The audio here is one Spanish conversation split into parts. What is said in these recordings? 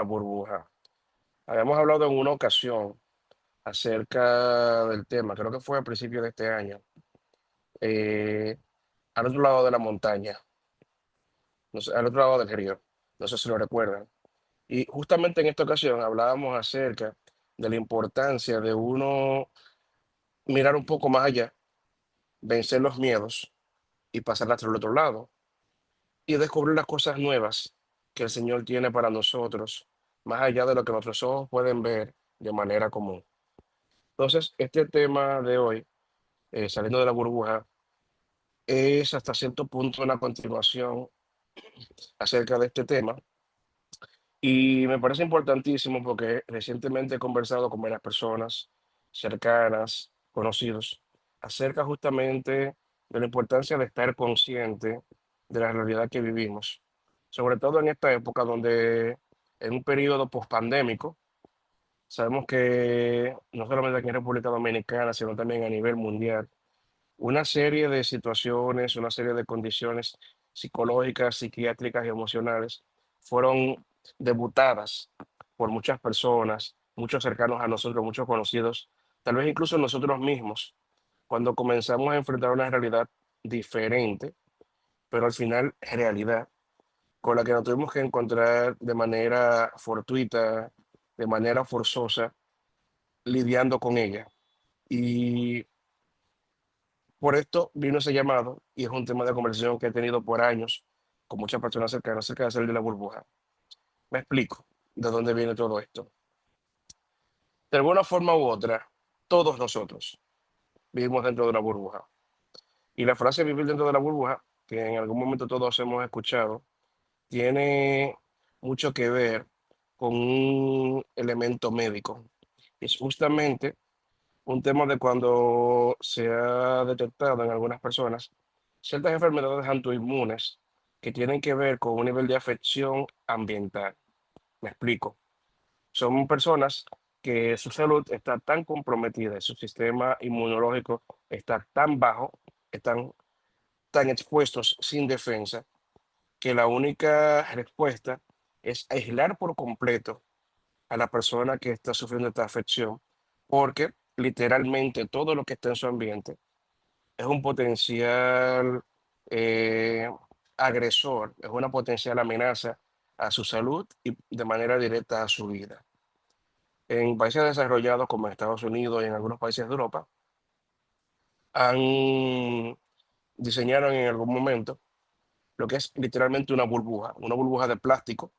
La burbuja. Habíamos hablado en una ocasión acerca del tema, creo que fue a principios de este año, eh, al otro lado de la montaña, no sé, al otro lado del río, no sé si lo recuerdan. Y justamente en esta ocasión hablábamos acerca de la importancia de uno mirar un poco más allá, vencer los miedos y pasar hasta el otro lado y descubrir las cosas nuevas que el Señor tiene para nosotros, más allá de lo que nuestros ojos pueden ver de manera común. Entonces, este tema de hoy, saliendo de la burbuja, es hasta cierto punto una continuación acerca de este tema y me parece importantísimo porque recientemente he conversado con varias personas cercanas, conocidos, acerca justamente de la importancia de estar consciente de la realidad que vivimos, sobre todo en esta época donde en un periodo pospandémico, sabemos que no solamente aquí en República Dominicana, sino también a nivel mundial, una serie de situaciones, una serie de condiciones psicológicas, psiquiátricas y emocionales fueron debutadas por muchas personas, muchos cercanos a nosotros, muchos conocidos, tal vez incluso nosotros mismos, cuando comenzamos a enfrentar una realidad diferente, pero al final realidad, con la que nos tuvimos que encontrar de manera fortuita, de manera forzosa, lidiando con ella. Y por esto vino ese llamado y es un tema de conversación que he tenido por años con muchas personas cercanas acerca de salir de la burbuja. Me explico de dónde viene todo esto. De alguna forma u otra, todos nosotros vivimos dentro de una burbuja. Y la frase vivir dentro de la burbuja, que en algún momento todos hemos escuchado, tiene mucho que ver con un elemento médico. Es justamente un tema de cuando se ha detectado en algunas personas ciertas enfermedades autoinmunes que tienen que ver con un nivel de afección ambiental. Me explico. Son personas que su salud está tan comprometida, su sistema inmunológico está tan bajo, están tan expuestos sin defensa, que la única respuesta es aislar por completo a la persona que está sufriendo esta afección, porque literalmente todo lo que está en su ambiente es un potencial eh, agresor, es una potencial amenaza a su salud y de manera directa a su vida. En países desarrollados como Estados Unidos y en algunos países de Europa, han diseñaron en algún momento lo que es literalmente una burbuja de plástico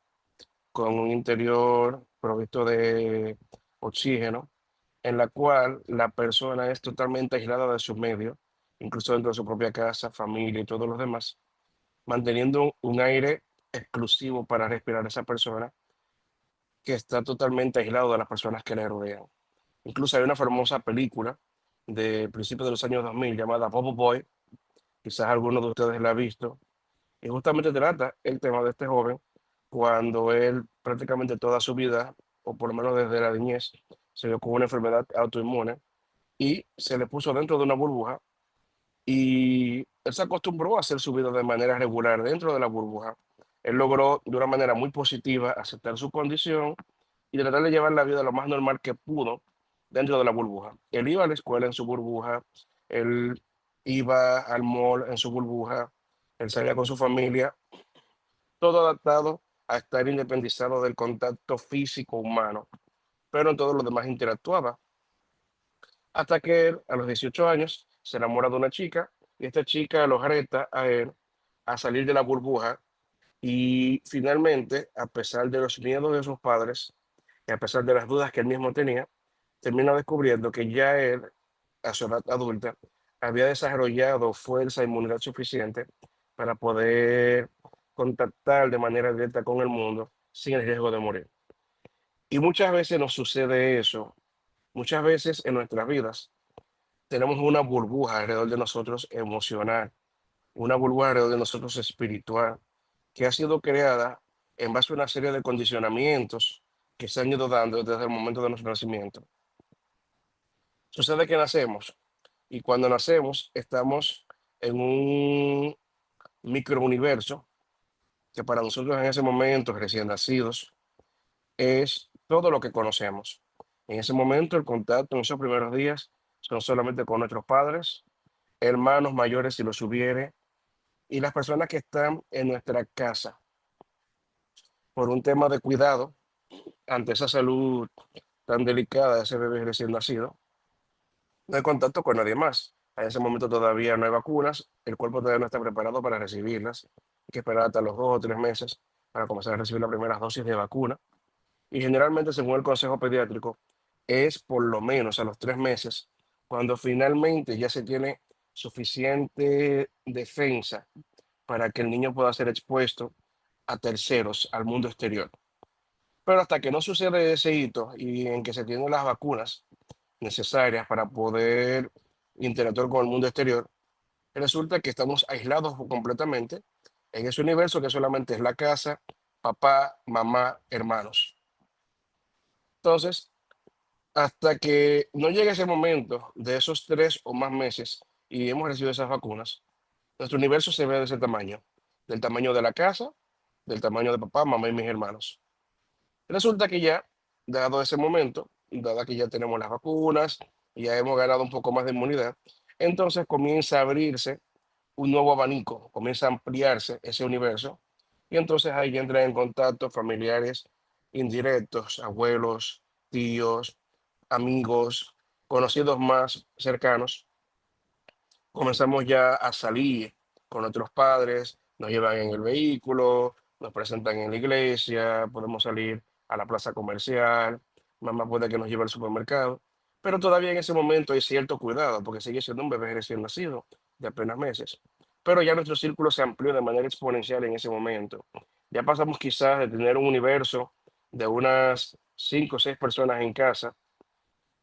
con un interior provisto de oxígeno, en la cual la persona es totalmente aislada de su medio, incluso dentro de su propia casa, familia y todos los demás, manteniendo un aire exclusivo para respirar a esa persona que está totalmente aislado de las personas que le rodean. Incluso hay una famosa película de principios de los años 2000 llamada Bobo Boy, quizás alguno de ustedes la ha visto, y justamente trata el tema de este joven cuando él prácticamente toda su vida, o por lo menos desde la niñez, se dio con una enfermedad autoinmune y se le puso dentro de una burbuja y él se acostumbró a hacer su vida de manera regular dentro de la burbuja. Él logró de una manera muy positiva aceptar su condición y tratar de llevar la vida lo más normal que pudo dentro de la burbuja. Él iba a la escuela en su burbuja, él iba al mall en su burbuja, él salía con su familia, todo adaptado a estar independizado del contacto físico humano, pero en todo lo demás interactuaba. Hasta que él, a los 18 años, se enamora de una chica y esta chica lo reta a él a salir de la burbuja y finalmente, a pesar de los miedos de sus padres y a pesar de las dudas que él mismo tenía, termina descubriendo que ya él, a su edad adulta, había desarrollado fuerza e inmunidad suficiente para poder contactar de manera directa con el mundo sin el riesgo de morir. Y muchas veces nos sucede eso, muchas veces en nuestras vidas tenemos una burbuja alrededor de nosotros emocional, una burbuja alrededor de nosotros espiritual, que ha sido creada en base a una serie de condicionamientos que se han ido dando desde el momento de nuestro nacimiento. Sucede que nacemos y cuando nacemos estamos en un microuniverso que para nosotros en ese momento, recién nacidos, es todo lo que conocemos. En ese momento, el contacto en esos primeros días son solamente con nuestros padres, hermanos mayores si los hubiere, y las personas que están en nuestra casa por un tema de cuidado ante esa salud tan delicada de ese bebé recién nacido. No hay contacto con nadie más. En ese momento todavía no hay vacunas, el cuerpo todavía no está preparado para recibirlas. Hay que esperar hasta los 2 o 3 meses para comenzar a recibir las primeras dosis de vacuna. Y generalmente, según el Consejo Pediátrico, es por lo menos a los 3 meses cuando finalmente ya se tiene suficiente defensa para que el niño pueda ser expuesto a terceros, al mundo exterior. Pero hasta que no sucede ese hito y en que se tienen las vacunas necesarias para poder interactuar con el mundo exterior, resulta que estamos aislados completamente en ese universo que solamente es la casa, papá, mamá, hermanos. Entonces, hasta que no llegue ese momento de esos 3 o más meses y hemos recibido esas vacunas, nuestro universo se ve de ese tamaño, del tamaño de la casa, del tamaño de papá, mamá y mis hermanos. Resulta que ya, dado ese momento, dada que ya tenemos las vacunas, ya hemos ganado un poco más de inmunidad, entonces comienza a abrirse un nuevo abanico, comienza a ampliarse ese universo, y entonces ahí entran en contacto familiares indirectos, abuelos, tíos, amigos, conocidos más cercanos. Comenzamos ya a salir con nuestros padres, nos llevan en el vehículo, nos presentan en la iglesia, podemos salir a la plaza comercial, mamá puede que nos lleve al supermercado, pero todavía en ese momento hay cierto cuidado porque sigue siendo un bebé recién nacido de apenas meses. Pero ya nuestro círculo se amplió de manera exponencial en ese momento. Ya pasamos quizás de tener un universo de unas 5 o 6 personas en casa,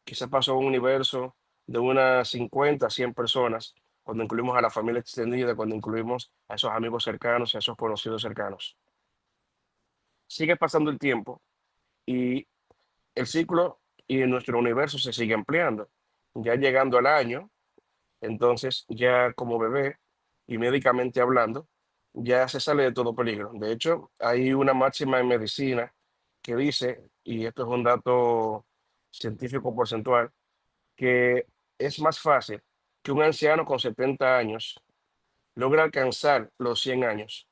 quizás pasó a un universo de unas 50, 100 personas, cuando incluimos a la familia extendida, cuando incluimos a esos amigos cercanos y a esos conocidos cercanos. Sigue pasando el tiempo y el ciclo y nuestro universo se sigue ampliando. Ya llegando al año, entonces ya como bebé y médicamente hablando, ya se sale de todo peligro. De hecho, hay una máxima en medicina que dice, y esto es un dato científico porcentual, que es más fácil que un anciano con 70 años logre alcanzar los 100 años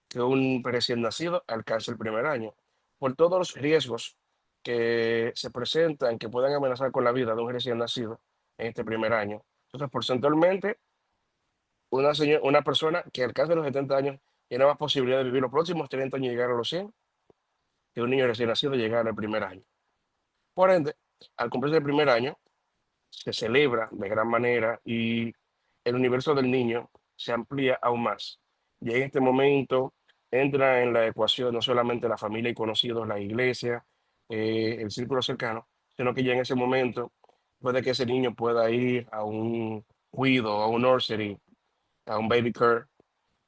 que un recién nacido alcance el primer año, por todos los riesgos que se presentan, que puedan amenazar con la vida de un recién nacido en este primer año. Entonces, porcentualmente, una persona que alcance los 70 años tiene más posibilidad de vivir los próximos 30 años y llegar a los 100 que un niño recién nacido llegar al primer año. Por ende, al cumplirse el primer año, se celebra de gran manera y el universo del niño se amplía aún más. Y en este momento entra en la ecuación no solamente la familia y conocidos, la iglesia, el círculo cercano, sino que ya en ese momento puede que ese niño pueda ir a un cuido, a un nursery, a un baby care,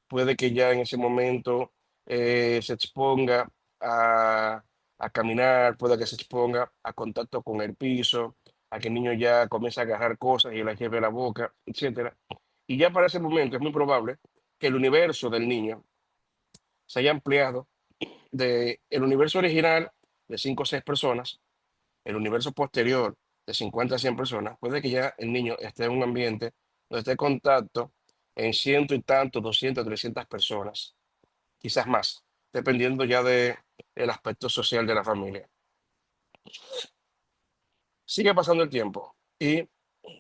puede que ya en ese momento se exponga a, a caminar, puede que se exponga a contacto con el piso, a que el niño ya comience a agarrar cosas y las lleve a la boca, etcétera. Y ya para ese momento es muy probable que el universo del niño se haya ampliado de el universo original de 5 o 6 personas, el universo posterior de 50 a 100 personas, puede que ya el niño esté en un ambiente donde esté en contacto en ciento y tanto, 200, 300 personas, quizás más, dependiendo ya de el aspecto social de la familia. Sigue pasando el tiempo y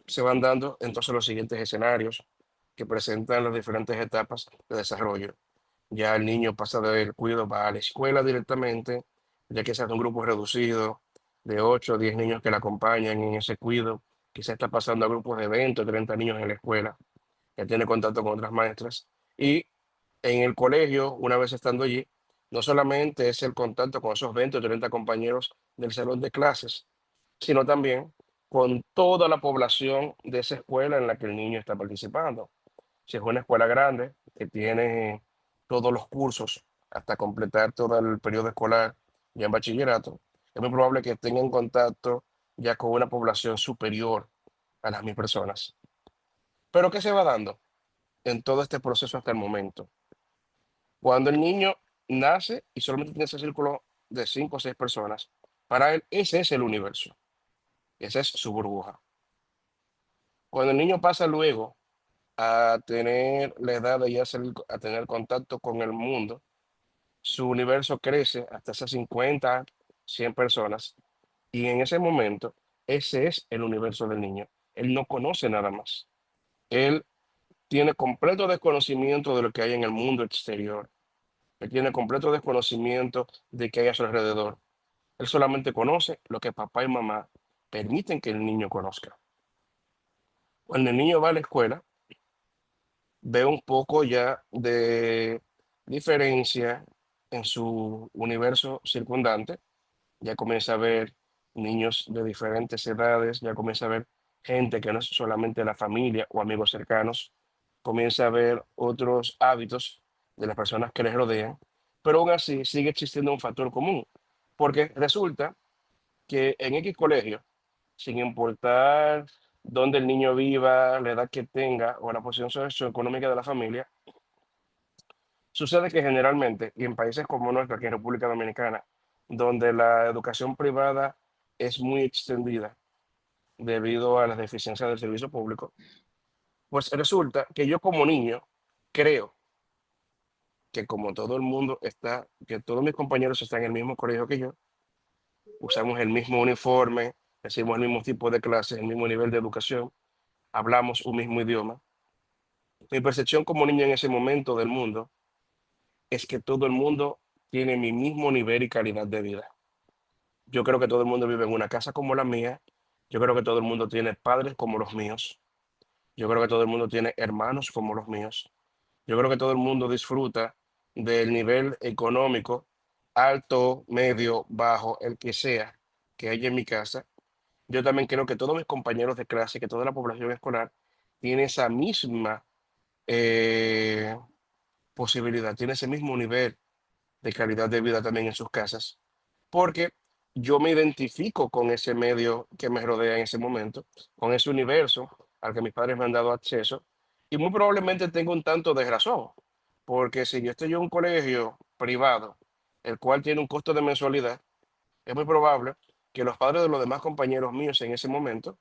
se van dando entonces los siguientes escenarios que presentan las diferentes etapas de desarrollo. Ya el niño pasa del cuidado, va a la escuela directamente, ya que se hace un grupo reducido de 8 o 10 niños que la acompañan en ese cuidado. Quizá está pasando a grupos de 20 o 30 niños en la escuela, ya tiene contacto con otras maestras. Y en el colegio, una vez estando allí, no solamente es el contacto con esos 20 o 30 compañeros del salón de clases, sino también con toda la población de esa escuela en la que el niño está participando. Si es una escuela grande que tiene todos los cursos hasta completar todo el periodo escolar ya en bachillerato, es muy probable que estén en contacto ya con una población superior a las 1.000 personas. Pero ¿qué se va dando en todo este proceso hasta el momento? Cuando el niño nace y solamente tiene ese círculo de 5 o 6 personas, para él ese es el universo, esa es su burbuja. Cuando el niño pasa luego a tener la edad de ya salir a tener contacto con el mundo, su universo crece hasta esas 50, 100 personas, y en ese momento, ese es el universo del niño. Él no conoce nada más. Él tiene completo desconocimiento de lo que hay en el mundo exterior. Él tiene completo desconocimiento de qué hay a su alrededor. Él solamente conoce lo que papá y mamá permiten que el niño conozca. Cuando el niño va a la escuela, ve un poco ya de diferencia en su universo circundante. Ya comienza a ver niños de diferentes edades, ya comienza a ver gente que no es solamente la familia o amigos cercanos, comienza a ver otros hábitos de las personas que les rodean, pero aún así sigue existiendo un factor común, porque resulta que en X colegio, sin importar dónde el niño viva, la edad que tenga o la posición socioeconómica de la familia, sucede que generalmente, y en países como nuestro, aquí en República Dominicana, donde la educación privada es muy extendida debido a las deficiencias del servicio público, pues resulta que yo como niño creo que como todo el mundo está, que todos mis compañeros están en el mismo colegio que yo, usamos el mismo uniforme, recibimos el mismo tipo de clases, el mismo nivel de educación, hablamos un mismo idioma. Mi percepción como niño en ese momento del mundo es que todo el mundo tiene mi mismo nivel y calidad de vida. Yo creo que todo el mundo vive en una casa como la mía. Yo creo que todo el mundo tiene padres como los míos. Yo creo que todo el mundo tiene hermanos como los míos. Yo creo que todo el mundo disfruta del nivel económico alto, medio, bajo, el que sea que haya en mi casa. Yo también creo que todos mis compañeros de clase, que toda la población escolar tiene esa misma eh, posibilidad, tiene ese mismo nivel de calidad de vida también en sus casas, porque yo me identifico con ese medio que me rodea en ese momento, con ese universo al que mis padres me han dado acceso, y muy probablemente tengo un tanto de razón, porque si yo estoy en un colegio privado, el cual tiene un costo de mensualidad, es muy probable que los padres de los demás compañeros míos en ese momento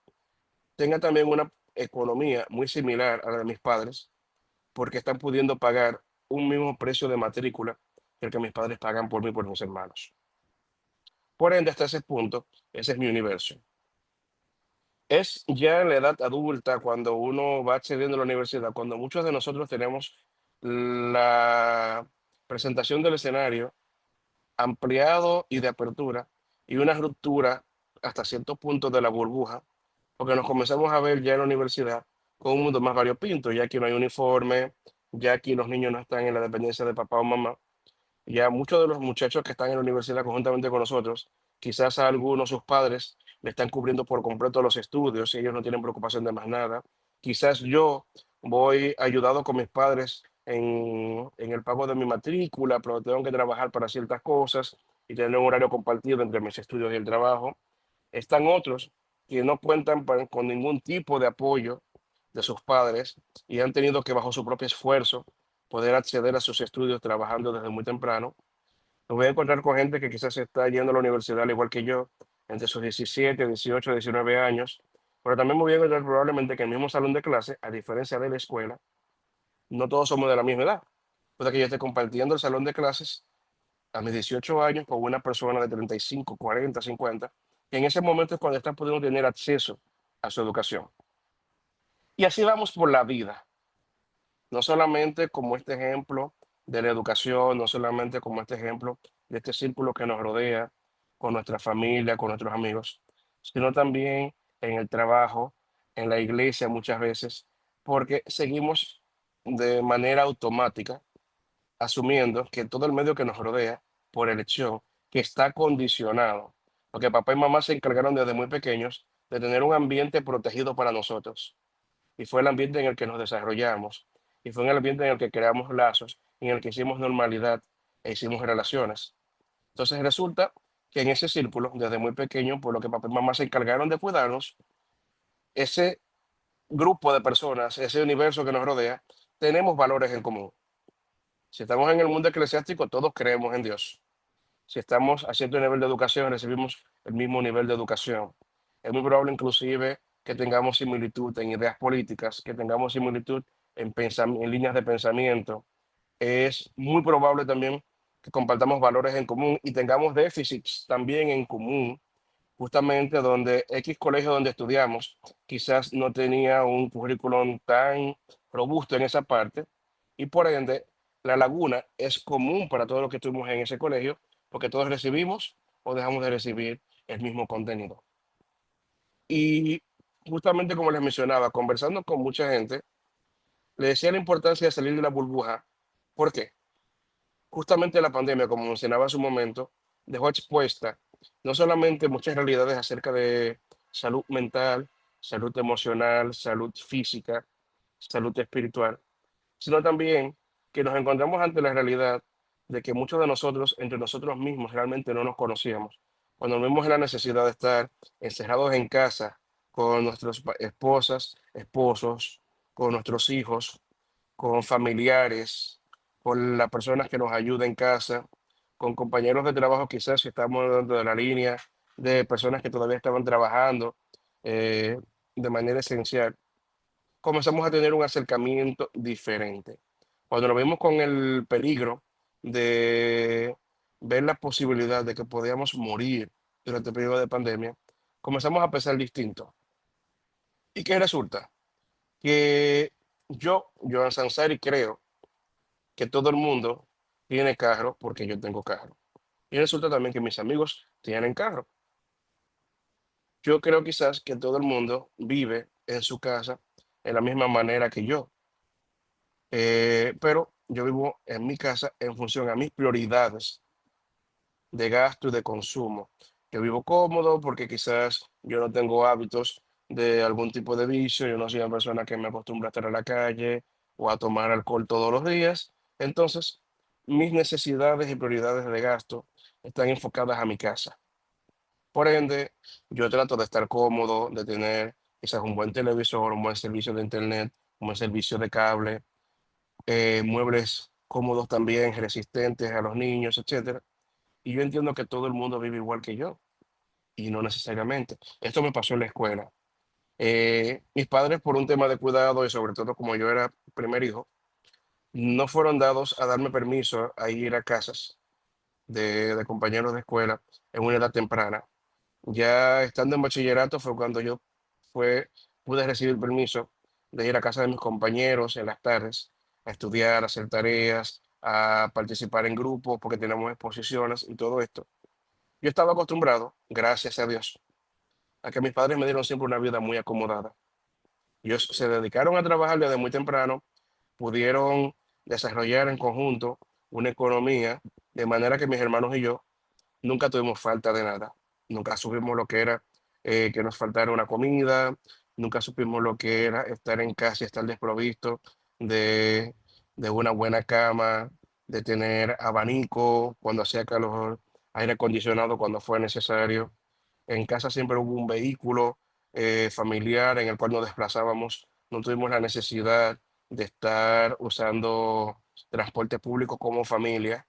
tengan también una economía muy similar a la de mis padres, porque están pudiendo pagar un mismo precio de matrícula que el que mis padres pagan por mí y por mis hermanos. Por ende, hasta ese punto, ese es mi universo. Es ya en la edad adulta, cuando uno va accediendo a la universidad, cuando muchos de nosotros tenemos la presentación del escenario ampliado y de apertura y una ruptura hasta cierto punto de la burbuja, porque nos comenzamos a ver ya en la universidad con un mundo más variopinto, ya aquí no hay uniforme, ya aquí los niños no están en la dependencia de papá o mamá. Ya muchos de los muchachos que están en la universidad conjuntamente con nosotros, quizás a algunos sus padres le están cubriendo por completo los estudios y ellos no tienen preocupación de más nada. Quizás yo voy ayudado con mis padres en el pago de mi matrícula, pero tengo que trabajar para ciertas cosas y tener un horario compartido entre mis estudios y el trabajo. Están otros que no cuentan con ningún tipo de apoyo de sus padres y han tenido que, bajo su propio esfuerzo, poder acceder a sus estudios trabajando desde muy temprano. Me voy a encontrar con gente que quizás está yendo a la universidad al igual que yo, entre sus 17, 18, 19 años, pero también me voy a encontrar probablemente que en el mismo salón de clase, a diferencia de la escuela, no todos somos de la misma edad. Puede que yo esté compartiendo el salón de clases a mis 18 años con una persona de 35, 40, 50, que en ese momento es cuando está pudiendo tener acceso a su educación. Y así vamos por la vida, no solamente como este ejemplo de la educación, no solamente como este ejemplo de este círculo que nos rodea, con nuestra familia, con nuestros amigos, sino también en el trabajo, en la iglesia muchas veces, porque seguimos de manera automática asumiendo que todo el medio que nos rodea, por elección, que está condicionado, porque papá y mamá se encargaron desde muy pequeños de tener un ambiente protegido para nosotros, y fue el ambiente en el que nos desarrollamos, y fue en el ambiente en el que creamos lazos, en el que hicimos normalidad e hicimos relaciones. Entonces resulta que en ese círculo, desde muy pequeño, por lo que papá y mamá se encargaron de cuidarnos, ese grupo de personas, ese universo que nos rodea, tenemos valores en común. Si estamos en el mundo eclesiástico, todos creemos en Dios. si estamos a cierto nivel de educación, recibimos el mismo nivel de educación. Es muy probable inclusive que tengamos similitud en ideas políticas, que tengamos similitud en líneas de pensamiento. Es muy probable también que compartamos valores en común y tengamos déficits también en común, justamente donde X colegio donde estudiamos quizás no tenía un currículum tan robusto en esa parte y por ende la laguna es común para todos los que estuvimos en ese colegio porque todos recibimos o dejamos de recibir el mismo contenido. Y justamente como les mencionaba, conversando con mucha gente, le decía la importancia de salir de la burbuja. ¿Por qué? Justamente la pandemia, como mencionaba hace un momento, dejó expuesta no solamente muchas realidades acerca de salud mental, salud emocional, salud física, salud espiritual, sino también que nos encontramos ante la realidad de que muchos de nosotros, entre nosotros mismos, realmente no nos conocíamos. Cuando vemos la necesidad de estar encerrados en casa con nuestras esposas, esposos, con nuestros hijos, con familiares, con las personas que nos ayudan en casa, con compañeros de trabajo quizás si estamos dentro de la línea, de personas que todavía estaban trabajando eh, de manera esencial, comenzamos a tener un acercamiento diferente. Cuando nos vimos con el peligro de ver la posibilidad de que podíamos morir durante el periodo de pandemia, comenzamos a pensar distinto. ¿Y qué resulta? Que yo, Joan Sansari, creo que todo el mundo tiene carro porque yo tengo carro. Y resulta también que mis amigos tienen carro. Yo creo quizás que todo el mundo vive en su casa de la misma manera que yo, pero yo vivo en mi casa en función a mis prioridades de gasto y de consumo. Yo vivo cómodo porque quizás yo no tengo hábitos de algún tipo de vicio, yo no soy una persona que me acostumbra a estar en la calle o a tomar alcohol todos los días. Entonces, mis necesidades y prioridades de gasto están enfocadas a mi casa. Por ende, yo trato de estar cómodo, de tener quizás un buen televisor, un buen servicio de internet, un buen servicio de cable, muebles cómodos también, resistentes a los niños, etcétera. Y yo entiendo que todo el mundo vive igual que yo, y no necesariamente. Esto me pasó en la escuela. Mis padres, por un tema de cuidado y sobre todo como yo era primer hijo, no fueron dados a darme permiso a ir a casas de compañeros de escuela en una edad temprana. Ya estando en bachillerato fue cuando yo fue, pude recibir permiso de ir a casa de mis compañeros en las tardes a estudiar, a hacer tareas, a participar en grupos porque tenemos exposiciones y todo esto. Yo estaba acostumbrado, gracias a Dios, a que mis padres me dieron siempre una vida muy acomodada. Ellos se dedicaron a trabajar desde muy temprano, pudieron desarrollar en conjunto una economía de manera que mis hermanos y yo nunca tuvimos falta de nada. Nunca supimos lo que era que nos faltara una comida, nunca supimos lo que era estar en casa y estar desprovisto de, de una buena cama, de tener abanico cuando hacía calor, aire acondicionado cuando fue necesario. En casa siempre hubo un vehículo familiar en el cual nos desplazábamos. No tuvimos la necesidad de estar usando transporte público como familia.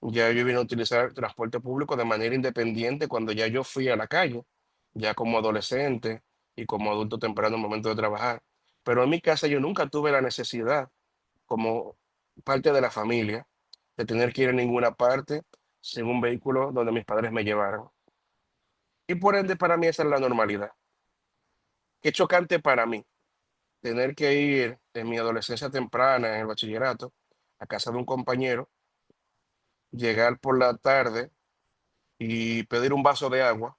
Ya yo vine a utilizar transporte público de manera independiente cuando ya yo fui a la calle, ya como adolescente y como adulto temprano en el momento de trabajar. Pero en mi casa yo nunca tuve la necesidad, como parte de la familia, de tener que ir a ninguna parte sin un vehículo donde mis padres me llevaran. Y por ende para mí esa es la normalidad. Qué chocante para mí tener que ir en mi adolescencia temprana, en el bachillerato, a casa de un compañero, llegar por la tarde y pedir un vaso de agua.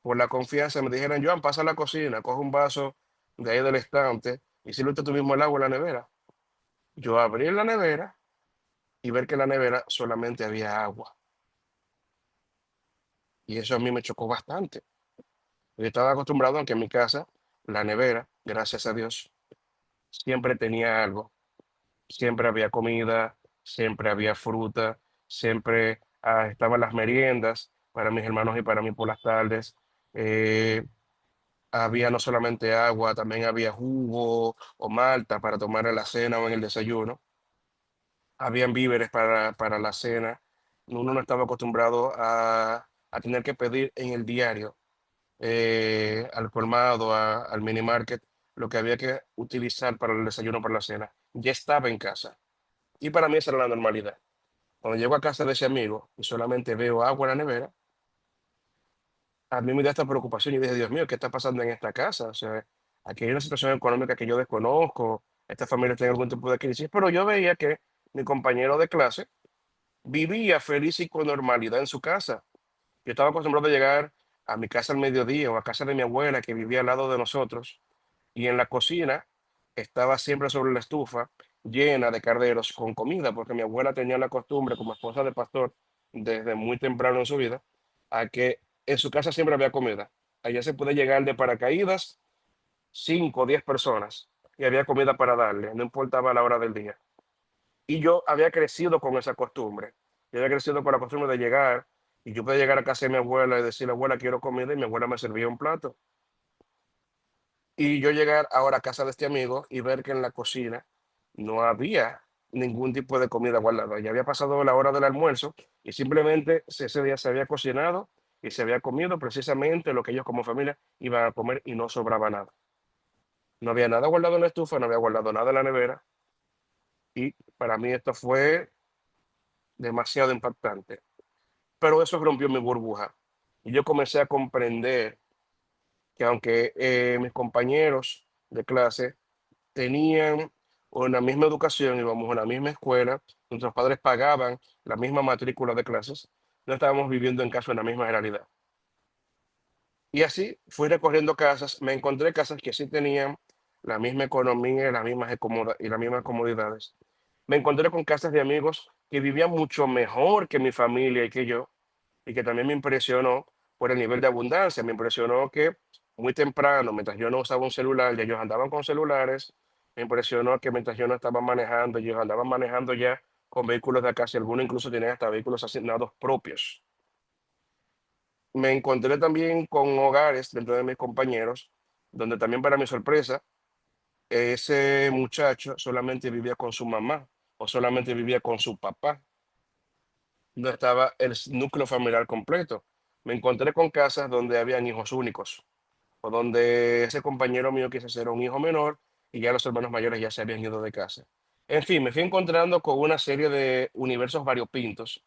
Por la confianza me dijeron, Joan, pasa a la cocina, coge un vaso de ahí del estante y sirve tú mismo el agua en la nevera. Yo abrí la nevera y ver que en la nevera solamente había agua. Y eso a mí me chocó bastante. Yo estaba acostumbrado a que en mi casa, la nevera, gracias a Dios, siempre tenía algo. Siempre había comida, siempre había fruta, siempre estaban las meriendas para mis hermanos y para mí por las tardes. Eh, Había no solamente agua, también había jugo o malta para tomar en la cena o en el desayuno. Habían víveres para la cena. uno no estaba acostumbrado a tener que pedir en el diario al colmado, al mini market, lo que había que utilizar para el desayuno, para la cena. Ya estaba en casa. Y para mí esa era la normalidad. Cuando llego a casa de ese amigo y solamente veo agua en la nevera, a mí me da esta preocupación y dije, Dios mío, ¿qué está pasando en esta casa? O sea, aquí hay una situación económica que yo desconozco, esta familia tiene algún tipo de crisis, pero yo veía que mi compañero de clase vivía feliz y con normalidad en su casa. Yo estaba acostumbrado a llegar a mi casa al mediodía o a casa de mi abuela que vivía al lado de nosotros y en la cocina estaba siempre sobre la estufa llena de carderos con comida, porque mi abuela tenía la costumbre como esposa de pastor desde muy temprano en su vida, a que en su casa siempre había comida. Allá se puede llegar de paracaídas 5 o 10 personas y había comida para darle, no importaba la hora del día. Y yo había crecido con esa costumbre. Yo había crecido con la costumbre de llegar y yo podía llegar a casa de mi abuela y decirle, abuela, quiero comida y mi abuela me servía un plato. Y yo llegar ahora a casa de este amigo y ver que en la cocina no había ningún tipo de comida guardada. Ya había pasado la hora del almuerzo y simplemente ese día se había cocinado y se había comido precisamente lo que ellos como familia iban a comer y no sobraba nada. No había nada guardado en la estufa, no había guardado nada en la nevera y para mí esto fue demasiado impactante. Pero eso rompió mi burbuja y yo comencé a comprender que aunque mis compañeros de clase tenían una misma educación, íbamos a una misma escuela, nuestros padres pagaban la misma matrícula de clases, no estábamos viviendo en caso de la misma realidad. Y así fui recorriendo casas, me encontré casas que sí tenían la misma economía y y las mismas comodidades. Me encontré con casas de amigos que vivían mucho mejor que mi familia y que yo, y que también me impresionó por el nivel de abundancia. Me impresionó que muy temprano, mientras yo no usaba un celular, ya ellos andaban con celulares. Me impresionó que mientras yo no estaba manejando, ellos andaban manejando ya con vehículos de acá, y algunos incluso tenían hasta vehículos asignados propios. Me encontré también con hogares dentro de mis compañeros, donde también para mi sorpresa, ese muchacho solamente vivía con su mamá o solamente vivía con su papá. No estaba el núcleo familiar completo. Me encontré con casas donde habían hijos únicos, o donde ese compañero mío quise ser un hijo menor y ya los hermanos mayores ya se habían ido de casa. En fin, me fui encontrando con una serie de universos variopintos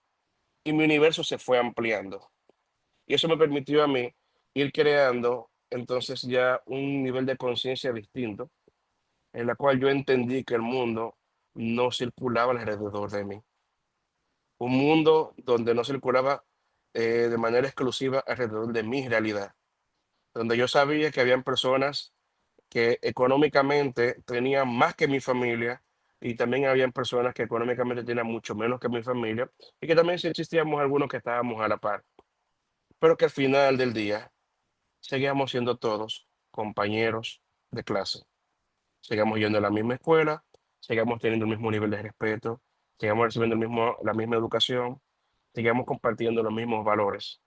y mi universo se fue ampliando. Y eso me permitió a mí ir creando entonces ya un nivel de conciencia distinto, en la cual yo entendí que el mundo no circulaba alrededor de mí. Un mundo donde no circulaba de manera exclusiva alrededor de mi realidad, donde yo sabía que habían personas que económicamente tenían más que mi familia y también habían personas que económicamente tenían mucho menos que mi familia y que también sí existíamos algunos que estábamos a la par, pero que al final del día seguíamos siendo todos compañeros de clase. Seguíamos yendo a la misma escuela, seguíamos teniendo el mismo nivel de respeto, seguíamos recibiendo la misma educación, seguíamos compartiendo los mismos valores,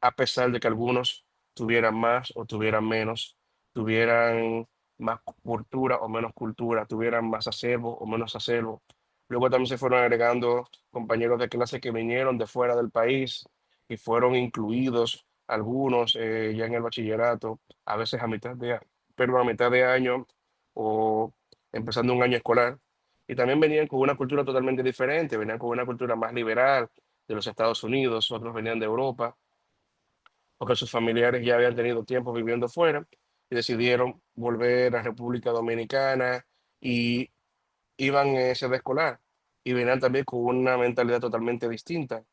a pesar de que algunos tuvieran más o tuvieran menos, tuvieran más cultura o menos cultura, tuvieran más acervo o menos acervo. Luego también se fueron agregando compañeros de clase que vinieron de fuera del país y fueron incluidos algunos ya en el bachillerato, a veces a mitad de año o empezando un año escolar. Y también venían con una cultura totalmente diferente, venían con una cultura más liberal de los Estados Unidos, otros venían de Europa porque sus familiares ya habían tenido tiempo viviendo fuera y decidieron volver a República Dominicana y iban en ese de escolar y venían también con una mentalidad totalmente distinta,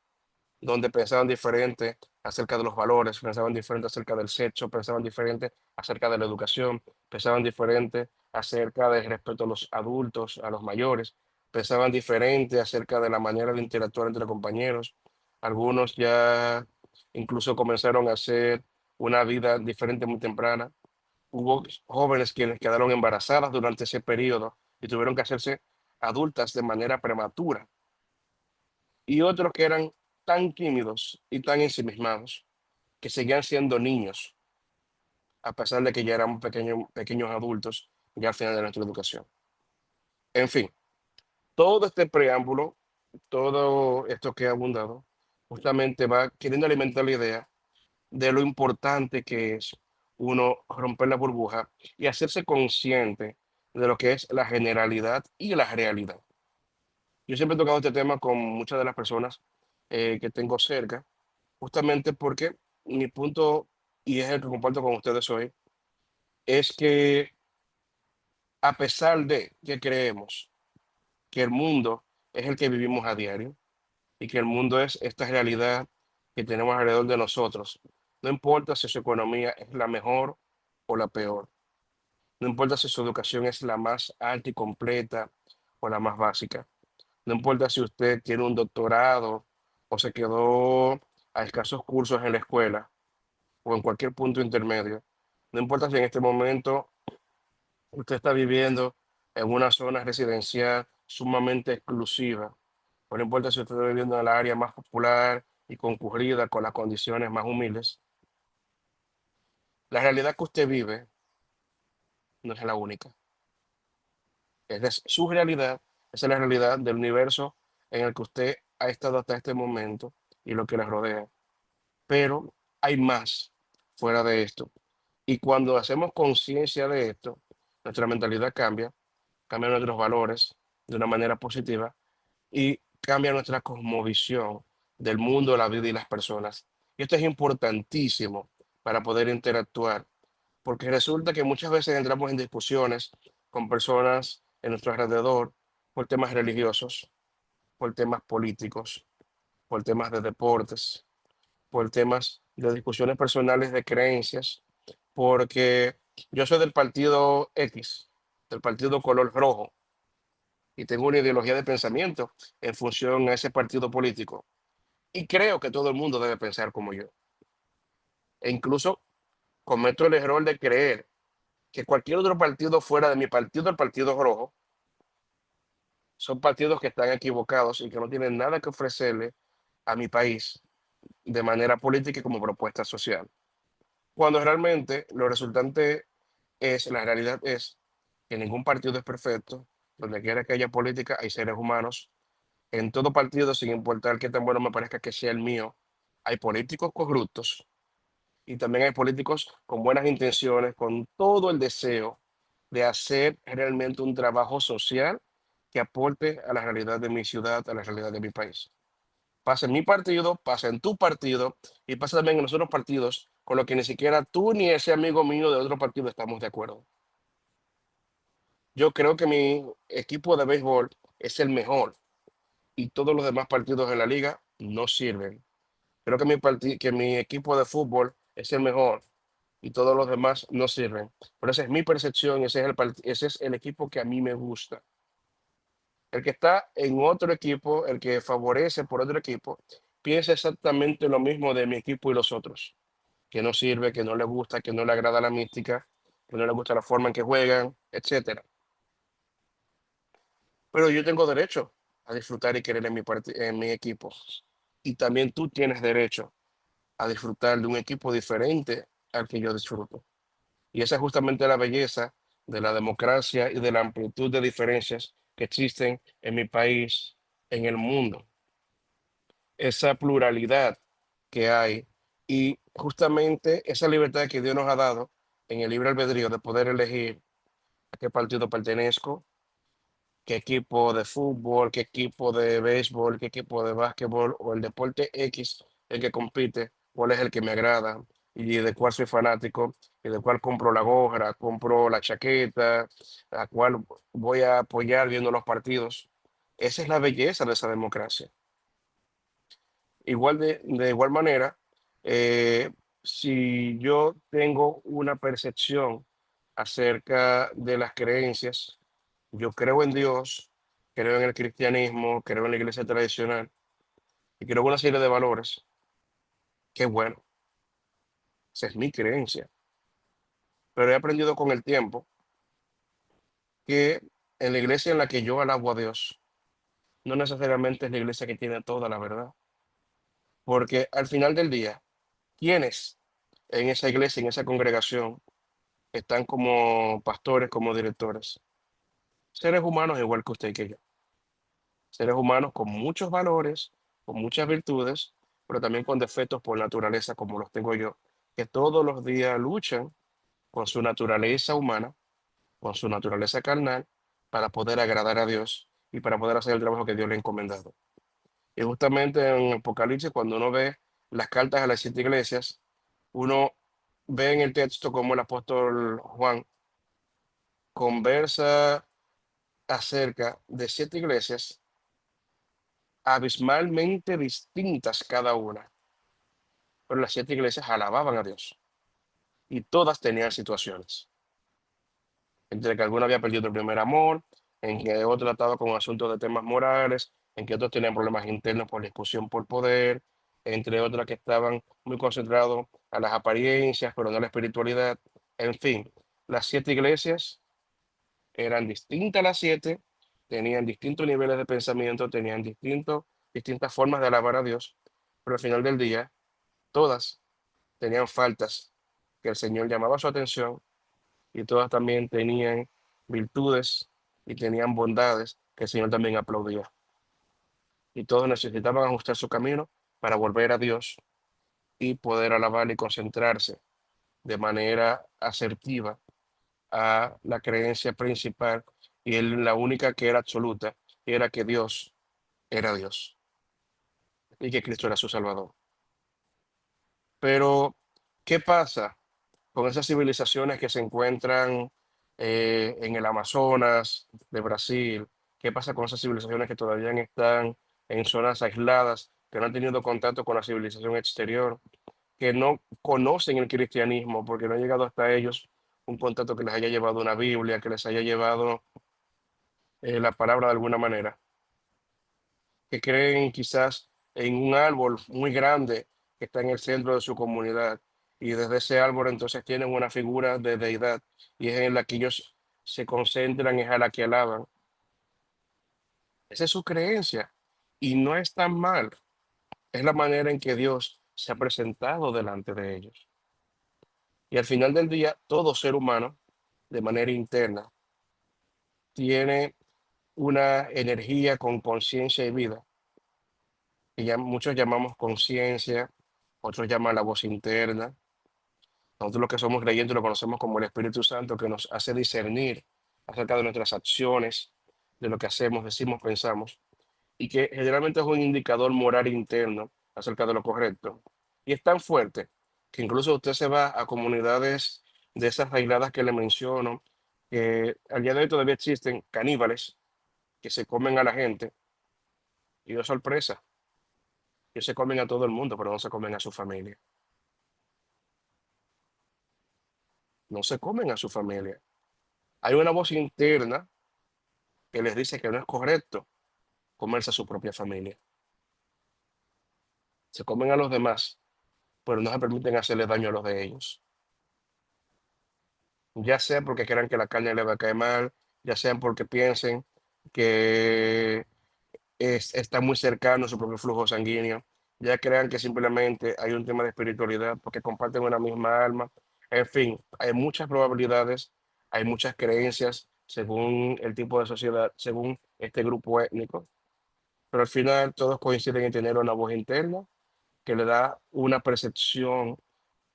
donde pensaban diferente acerca de los valores, pensaban diferente acerca del sexo, pensaban diferente acerca de la educación, pensaban diferente acerca del respeto a los adultos, a los mayores, pensaban diferente acerca de la manera de interactuar entre compañeros. Algunos ya incluso comenzaron a hacer una vida diferente muy temprana. Hubo jóvenes quienes quedaron embarazadas durante ese periodo y tuvieron que hacerse adultas de manera prematura y otros que eran tan tímidos y tan ensimismados que seguían siendo niños, a pesar de que ya eran pequeños adultos ya al final de nuestra educación. En fin, todo este preámbulo, todo esto que he abundado, justamente va queriendo alimentar la idea de lo importante que es uno romper la burbuja y hacerse consciente de lo que es la generalidad y la realidad. Yo siempre he tocado este tema con muchas de las personas que tengo cerca, justamente porque mi punto, y es el que comparto con ustedes hoy, es que a pesar de que creemos que el mundo es el que vivimos a diario y que el mundo es esta realidad que tenemos alrededor de nosotros, no importa si su economía es la mejor o la peor, no importa si su educación es la más alta y completa o la más básica, no importa si usted tiene un doctorado o se quedó a escasos cursos en la escuela o en cualquier punto intermedio, no importa si en este momento usted está viviendo en una zona residencial sumamente exclusiva, o no importa si usted está viviendo en el área más popular y concurrida con las condiciones más humildes, la realidad que usted vive no es la única. Esa es su realidad, esa es la realidad del universo en el que usted ha estado hasta este momento y lo que le rodea. Pero hay más fuera de esto. Y cuando hacemos conciencia de esto, nuestra mentalidad cambia, cambian nuestros valores de una manera positiva y cambia nuestra cosmovisión del mundo, la vida y las personas. Y esto es importantísimo para poder interactuar, porque resulta que muchas veces entramos en discusiones con personas en nuestro alrededor por temas religiosos, por temas políticos, por temas de deportes, por temas de discusiones personales de creencias, porque yo soy del partido X, del partido color rojo, y tengo una ideología de pensamiento en función a ese partido político. Y creo que todo el mundo debe pensar como yo. E incluso cometo el error de creer que cualquier otro partido fuera de mi partido, el partido rojo, son partidos que están equivocados y que no tienen nada que ofrecerle a mi país de manera política y como propuesta social. Cuando realmente lo resultante es, la realidad es que ningún partido es perfecto, donde quiera que haya política hay seres humanos. En todo partido, sin importar qué tan bueno me parezca que sea el mío, hay políticos corruptos y también hay políticos con buenas intenciones, con todo el deseo de hacer realmente un trabajo social que aporte a la realidad de mi ciudad, a la realidad de mi país. Pasa en mi partido, pasa en tu partido y pasa también en los otros partidos con lo que ni siquiera tú ni ese amigo mío de otro partido estamos de acuerdo. Yo creo que mi equipo de béisbol es el mejor y todos los demás partidos de la liga no sirven. Creo que que mi equipo de fútbol es el mejor y todos los demás no sirven. Pero esa es mi percepción, ese es el equipo que a mí me gusta. El que está en otro equipo, el que favorece por otro equipo, piensa exactamente lo mismo de mi equipo y los otros, que no sirve, que no le gusta, que no le agrada la mística, que no le gusta la forma en que juegan, etcétera. Pero yo tengo derecho a disfrutar y querer en mi equipo. Y también tú tienes derecho a disfrutar de un equipo diferente al que yo disfruto. Y esa es justamente la belleza de la democracia y de la amplitud de diferencias que existen en mi país, en el mundo. Esa pluralidad que hay y justamente esa libertad que Dios nos ha dado en el libre albedrío de poder elegir a qué partido pertenezco, qué equipo de fútbol, qué equipo de béisbol, qué equipo de básquetbol o el deporte X el que compite, cuál es el que me agrada y de cuál soy fanático y de cuál compro la gorra, compro la chaqueta, a cuál voy a apoyar viendo los partidos. Esa es la belleza de esa democracia. De igual manera, eh, si yo tengo una percepción acerca de las creencias, yo creo en Dios, creo en el cristianismo, creo en la iglesia tradicional y creo en una serie de valores. Qué bueno, esa es mi creencia. Pero he aprendido con el tiempo que en la iglesia en la que yo alabo a Dios, no necesariamente es la iglesia que tiene toda la verdad. Porque al final del día, ¿quiénes en esa iglesia, en esa congregación, están como pastores, como directores? Seres humanos igual que usted y que yo. Seres humanos con muchos valores, con muchas virtudes, pero también con defectos por naturaleza, como los tengo yo, que todos los días luchan con su naturaleza humana, con su naturaleza carnal, para poder agradar a Dios y para poder hacer el trabajo que Dios le ha encomendado. Y justamente en Apocalipsis, cuando uno ve las cartas a las 7 iglesias, uno ve en el texto como el apóstol Juan conversa acerca de 7 iglesias abismalmente distintas cada una, pero las 7 iglesias alababan a Dios y todas tenían situaciones, entre que alguna había perdido el primer amor, en que otro trataba con asuntos de temas morales, en que otros tenían problemas internos por discusión por poder, entre otras que estaban muy concentrados a las apariencias, pero no a la espiritualidad. En fin, las 7 iglesias eran distintas las 7, tenían distintos niveles de pensamiento, tenían distintas formas de alabar a Dios, pero al final del día, todas tenían faltas que el Señor llamaba su atención y todas también tenían virtudes y tenían bondades que el Señor también aplaudía. Y todos necesitaban ajustar su camino para volver a Dios y poder alabar y concentrarse de manera asertiva a la creencia principal y la única que era absoluta, era que Dios era Dios y que Cristo era su Salvador. Pero, ¿qué pasa con esas civilizaciones que se encuentran en el Amazonas de Brasil? ¿Qué pasa con esas civilizaciones que todavía están en zonas aisladas, que no han tenido contacto con la civilización exterior, que no conocen el cristianismo porque no ha llegado hasta ellos un contacto que les haya llevado una Biblia, que les haya llevado la palabra de alguna manera, que creen quizás en un árbol muy grande que está en el centro de su comunidad y desde ese árbol entonces tienen una figura de deidad y es en la que ellos se concentran, es a la que alaban? Esa es su creencia y no es tan mal, es la manera en que Dios se ha presentado delante de ellos. Y al final del día, todo ser humano, de manera interna, tiene una energía con conciencia y vida, que ya muchos llamamos conciencia, otros llaman la voz interna. Nosotros los que somos creyentes lo conocemos como el Espíritu Santo, que nos hace discernir acerca de nuestras acciones, de lo que hacemos, decimos, pensamos, y que generalmente es un indicador moral interno acerca de lo correcto. Y es tan fuerte que incluso usted se va a comunidades de esas aisladas que le menciono, que al día de hoy todavía existen caníbales que se comen a la gente, y de sorpresa, ellos se comen a todo el mundo, pero no se comen a su familia. No se comen a su familia. Hay una voz interna que les dice que no es correcto comerse a su propia familia. Se comen a los demás, pero no se permiten hacerle daño a los de ellos. Ya sea porque crean que la carne le va a caer mal, ya sean porque piensen que está muy cercano a su propio flujo sanguíneo, ya crean que simplemente hay un tema de espiritualidad porque comparten una misma alma. En fin, hay muchas probabilidades, hay muchas creencias según el tipo de sociedad, según este grupo étnico, pero al final todos coinciden en tener una voz interna que le da una percepción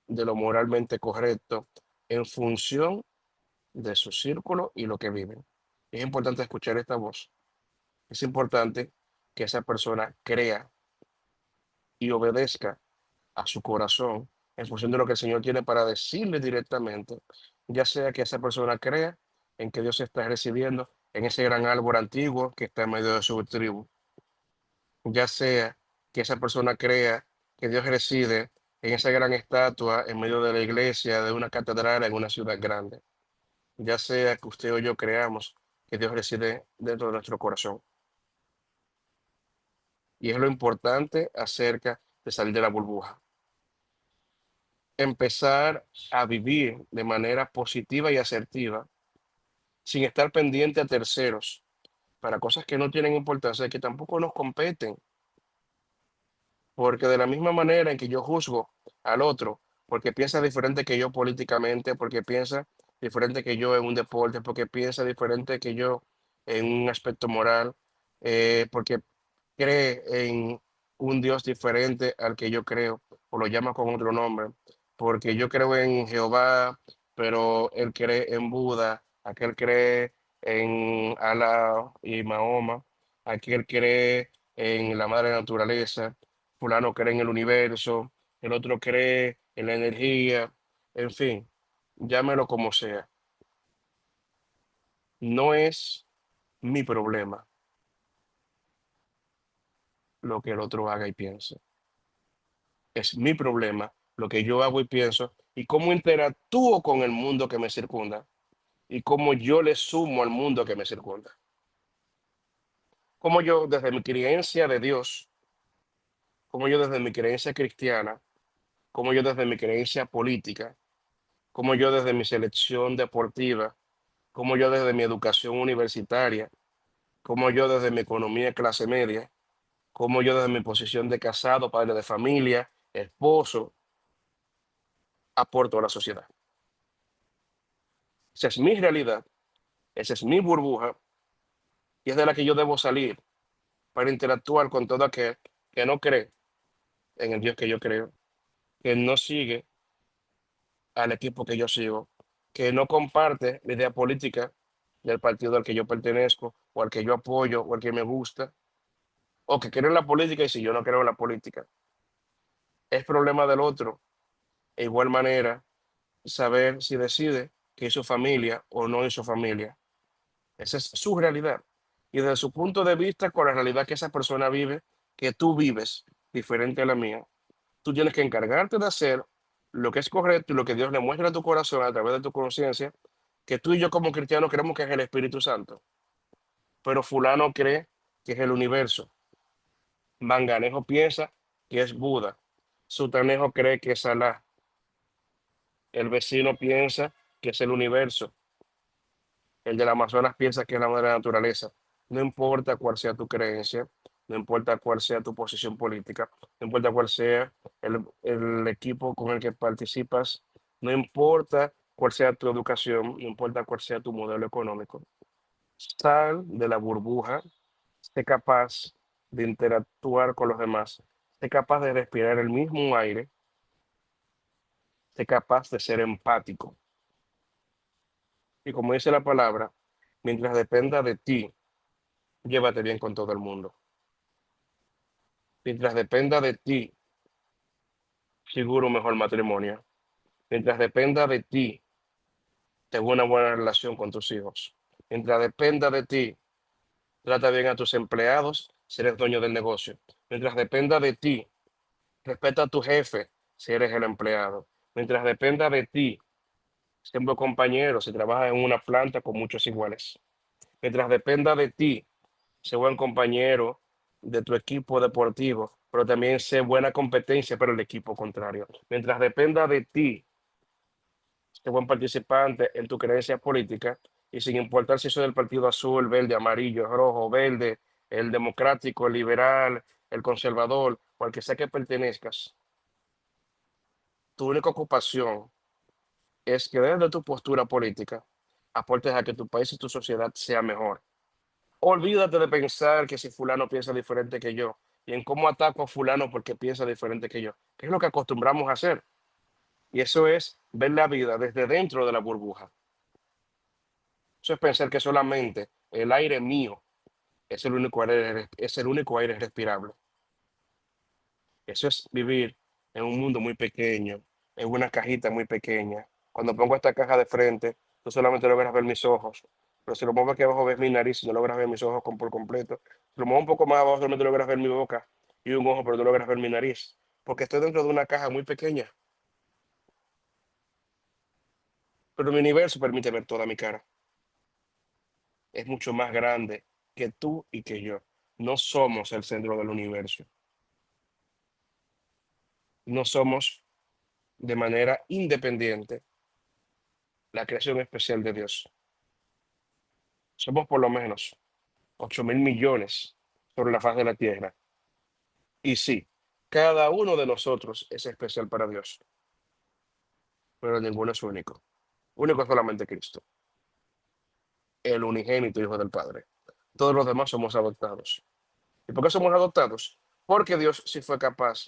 de lo moralmente correcto en función de su círculo y lo que viven. Es importante escuchar esta voz. Es importante que esa persona crea y obedezca a su corazón en función de lo que el Señor tiene para decirle directamente, ya sea que esa persona crea en que Dios está recibiendo en ese gran árbol antiguo que está en medio de su tribu, ya sea que esa persona crea que Dios reside en esa gran estatua en medio de la iglesia, de una catedral en una ciudad grande, ya sea que usted o yo creamos que Dios reside dentro de nuestro corazón. Y es lo importante acerca de salir de la burbuja. Empezar a vivir de manera positiva y asertiva, sin estar pendiente a terceros, para cosas que no tienen importancia y que tampoco nos competen. Porque de la misma manera en que yo juzgo al otro, porque piensa diferente que yo políticamente, porque piensa diferente que yo en un deporte, porque piensa diferente que yo en un aspecto moral, porque cree un Dios diferente al que yo creo, o lo llama con otro nombre, porque yo creo en Jehová, pero él cree en Buda, aquel cree en Alá y Mahoma, aquel cree en la madre naturaleza, fulano cree en el universo, el otro cree en la energía, en fin, llámelo como sea. No es mi problema lo que el otro haga y piense. Es mi problema lo que yo hago y pienso y cómo interactúo con el mundo que me circunda y cómo yo le sumo al mundo que me circunda. Cómo yo desde mi creencia de Dios, cómo yo desde mi creencia cristiana, cómo yo desde mi creencia política, cómo yo desde mi selección deportiva, cómo yo desde mi educación universitaria, cómo yo desde mi economía de clase media, cómo yo desde mi posición de casado, padre de familia, esposo, aporto a la sociedad. Esa es mi realidad, esa es mi burbuja y es de la que yo debo salir para interactuar con todo aquel que no cree en el Dios que yo creo, que no sigue al equipo que yo sigo, que no comparte la idea política del partido al que yo pertenezco, o al que yo apoyo, o al que me gusta, o que creo en la política y si yo no creo en la política. Es problema del otro. De igual manera, saber si decide que es su familia o no es su familia. Esa es su realidad. Y desde su punto de vista, con la realidad que esa persona vive, que tú vives, diferente a la mía, tú tienes que encargarte de hacer lo que es correcto y lo que Dios le muestra a tu corazón a través de tu conciencia, que tú y yo como cristianos creemos que es el Espíritu Santo, pero fulano cree que es el universo. Manganejo piensa que es Buda. Sutanejo cree que es Alá. El vecino piensa que es el universo. El del Amazonas piensa que es la madre naturaleza. No importa cuál sea tu creencia, no importa cuál sea tu posición política, no importa cuál sea el equipo con el que participas, no importa cuál sea tu educación, no importa cuál sea tu modelo económico. Sal de la burbuja, sé capaz de interactuar con los demás, sé capaz de respirar el mismo aire, sé capaz de ser empático. Y como dice la palabra, mientras dependa de ti, llévate bien con todo el mundo. Mientras dependa de ti, seguro un mejor matrimonio. Mientras dependa de ti, ten una buena relación con tus hijos. Mientras dependa de ti, trata bien a tus empleados si eres dueño del negocio. Mientras dependa de ti, respeta a tu jefe si eres el empleado. Mientras dependa de ti, sé un buen compañero si trabajas en una planta con muchos iguales. Mientras dependa de ti, sé buen compañero de tu equipo deportivo, pero también sé buena competencia para el equipo contrario. Mientras dependa de ti, sé buen participante en tu creencia política y sin importar si soy del partido azul, verde, amarillo, rojo, verde, el democrático, el liberal, el conservador, o al que sea que pertenezcas, tu única ocupación es que desde tu postura política aportes a que tu país y tu sociedad sea mejor. Olvídate de pensar que si fulano piensa diferente que yo y en cómo ataco a fulano porque piensa diferente que yo, que es lo que acostumbramos a hacer. Y eso es ver la vida desde dentro de la burbuja. Eso es pensar que solamente el aire mío es el único aire respirable. Eso es vivir en un mundo muy pequeño, en una cajita muy pequeña. Cuando pongo esta caja de frente, tú solamente logras ver mis ojos, pero si lo muevo aquí abajo ves mi nariz y no logras ver mis ojos por completo. Si lo muevo un poco más abajo, solamente logras ver mi boca y un ojo, pero no logras ver mi nariz, porque estoy dentro de una caja muy pequeña, pero mi universo permite ver toda mi cara. Es mucho más grande que tú y que yo. No somos el centro del universo. No somos de manera independiente la creación especial de Dios. Somos por lo menos 8.000 millones sobre la faz de la tierra. Y sí, cada uno de nosotros es especial para Dios, pero ninguno es único. Único es solamente Cristo, el unigénito Hijo del Padre. Todos los demás somos adoptados. ¿Y por qué somos adoptados? porque Dios sí fue capaz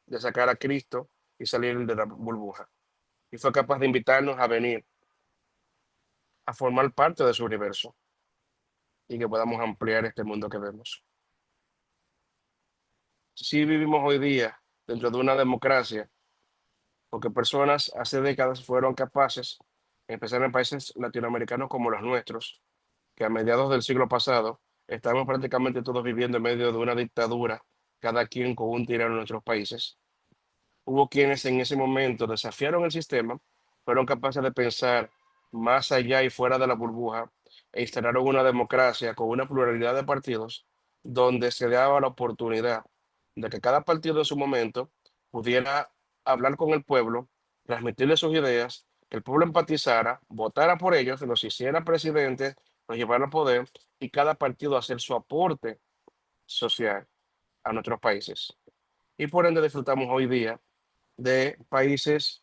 de sacar a Cristo y salir de la burbuja. Y fue capaz de invitarnos a venir a formar parte de su universo y que podamos ampliar este mundo que vemos. Si vivimos hoy día dentro de una democracia, porque personas hace décadas fueron capaces, en especial en países latinoamericanos como los nuestros, que a mediados del siglo pasado estamos prácticamente todos viviendo en medio de una dictadura, cada quien con un tirano en nuestros países. Hubo quienes en ese momento desafiaron el sistema, fueron capaces de pensar más allá y fuera de la burbuja e instalaron una democracia con una pluralidad de partidos donde se daba la oportunidad de que cada partido en su momento pudiera hablar con el pueblo, transmitirle sus ideas, que el pueblo empatizara, votara por ellos, los hiciera presidentes, los llevara al poder y cada partido hacer su aporte social a nuestros países. Y por ende disfrutamos hoy día de países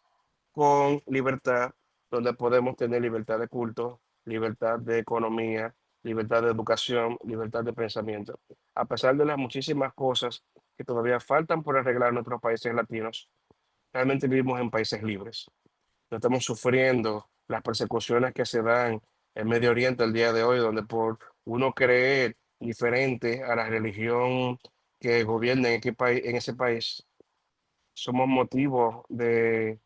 con libertad, donde podemos tener libertad de culto, libertad de economía, libertad de educación, libertad de pensamiento. A pesar de las muchísimas cosas que todavía faltan por arreglar en nuestros países latinos, realmente vivimos en países libres. No estamos sufriendo las persecuciones que se dan en Medio Oriente el día de hoy, donde por uno creer diferente a la religión que gobierna en ese país, somos motivo de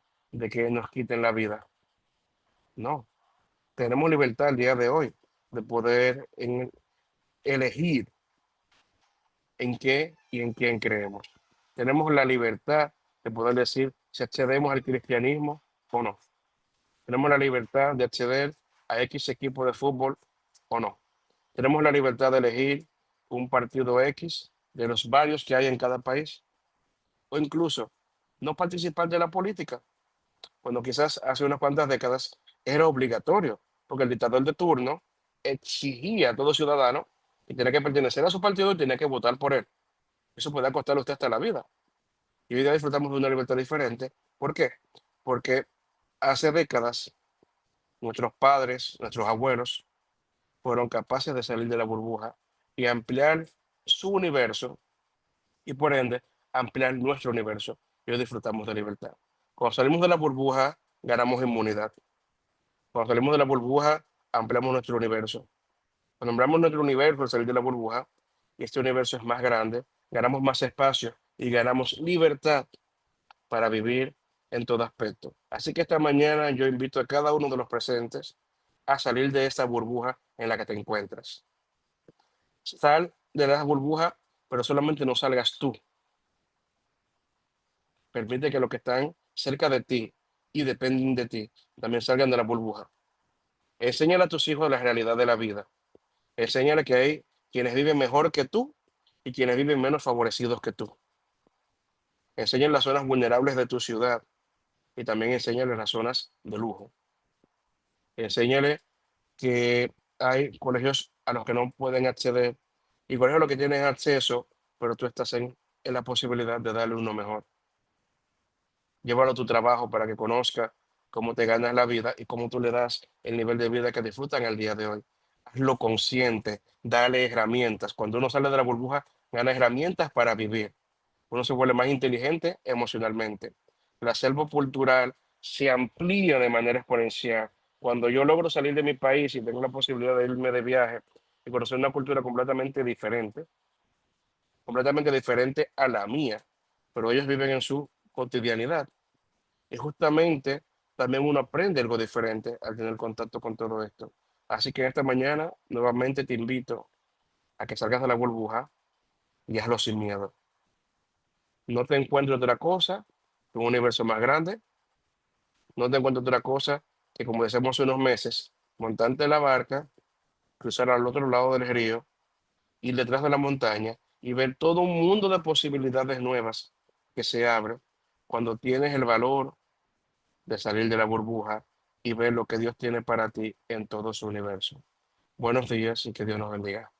que nos quiten la vida. No, tenemos libertad el día de hoy de poder elegir en qué y en quién creemos. Tenemos la libertad de poder decir si accedemos al cristianismo o no. Tenemos la libertad de acceder a X equipo de fútbol o no. Tenemos la libertad de elegir un partido X de los varios que hay en cada país o incluso no participar de la política cuando quizás hace unas cuantas décadas era obligatorio, porque el dictador de turno exigía a todo ciudadano que tenía que pertenecer a su partido y tenía que votar por él. Eso puede costarle a usted hasta la vida. Y hoy día disfrutamos de una libertad diferente. ¿Por qué? Porque hace décadas nuestros padres, nuestros abuelos, fueron capaces de salir de la burbuja y ampliar su universo y por ende ampliar nuestro universo. Y hoy disfrutamos de libertad. Cuando salimos de la burbuja, ganamos inmunidad. Cuando salimos de la burbuja, ampliamos nuestro universo. Cuando ampliamos nuestro universo al salir de la burbuja, y este universo es más grande, ganamos más espacio y ganamos libertad para vivir en todo aspecto. Así que esta mañana yo invito a cada uno de los presentes a salir de esta burbuja en la que te encuentras. Sal de la burbuja, pero solamente no salgas tú. Permite que los que están cerca de ti y dependen de ti también salgan de la burbuja. Enséñale a tus hijos la realidad de la vida. Enséñale que hay quienes viven mejor que tú y quienes viven menos favorecidos que tú. Enséñale las zonas vulnerables de tu ciudad y también enséñale las zonas de lujo. Enséñale que hay colegios a los que no pueden acceder y colegios a los que tienen acceso, pero tú estás en la posibilidad de darle uno mejor. Llévalo a tu trabajo para que conozca cómo te ganas la vida y cómo tú le das el nivel de vida que disfrutan el día de hoy. Hazlo consciente, dale herramientas. Cuando uno sale de la burbuja, gana herramientas para vivir. Uno se vuelve más inteligente emocionalmente. La selva cultural se amplía de manera exponencial. Cuando yo logro salir de mi país y tengo la posibilidad de irme de viaje y conocer una cultura completamente diferente a la mía, pero ellos viven en su cotidianidad. Y justamente también uno aprende algo diferente al tener contacto con todo esto. Así que esta mañana nuevamente te invito a que salgas de la burbuja y hazlo sin miedo. No te encuentres otra cosa que un universo más grande, no te encuentres otra cosa que, como decíamos hace unos meses, montarte en la barca, cruzar al otro lado del río, ir detrás de la montaña y ver todo un mundo de posibilidades nuevas que se abre cuando tienes el valor de salir de la burbuja y ver lo que Dios tiene para ti en todo su universo. Buenos días y que Dios nos bendiga.